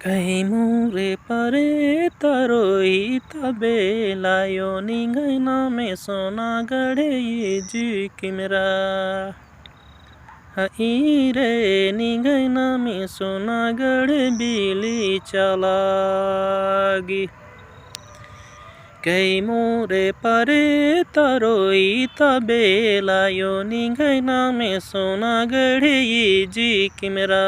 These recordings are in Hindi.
कहीं मुरे परे तरोई तबेलायो निंगैना में सोना गड़े ये जी किमरा रे निंगैना में सोना गड़े बिली चलागी कई मोरे परे तरोई तबेलायो निंगैना में सोना गड़े ये जी किमरा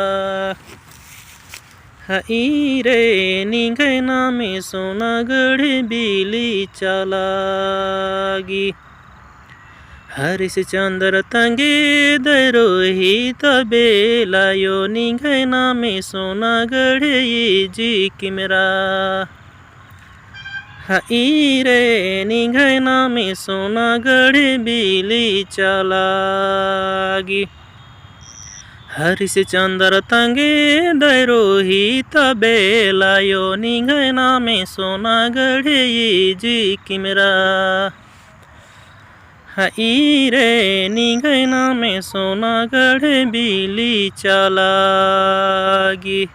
रे निंगैना में सोना गड़े बिली चलागी हरिश्चंद्र तंगे दरोही तबेलायो निंगैना में सोना गड़े ये जी किमरा रे निंगैना में सोना गड़े बिली चलागी हरिश्चंद्र तंगे दरोही तबेलायो निंगैना में सोना गड़े ये जी किमरा रे निंगैना में सोना गड़े बिली चलागी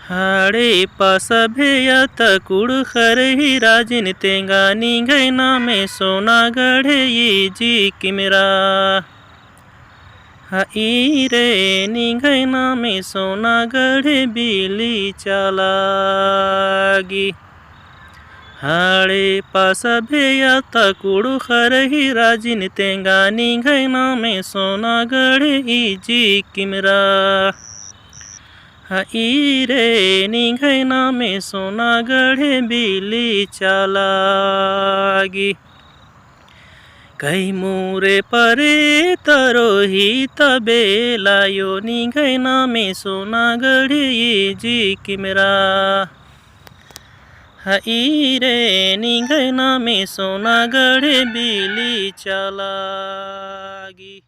हाड़े पास भेयत कुड़ खरही राजिन तेंगा निंगैना में सोना गड़े ये जी किमरा रे निंगैना में सोना गड़े बिली चलागी हाड़े पास भेयत कुड़ खरही राजिन तेंगा निंगैना में सोना गड़े ये जी किमरा रे निंगैना में सोना गड़े बिली चलागी कई मोरे परे तरोही तबेलायो निंगैना में सोना गड़े ये जी किमरा रे निंगैना में सोना गड़े बिली चलागी।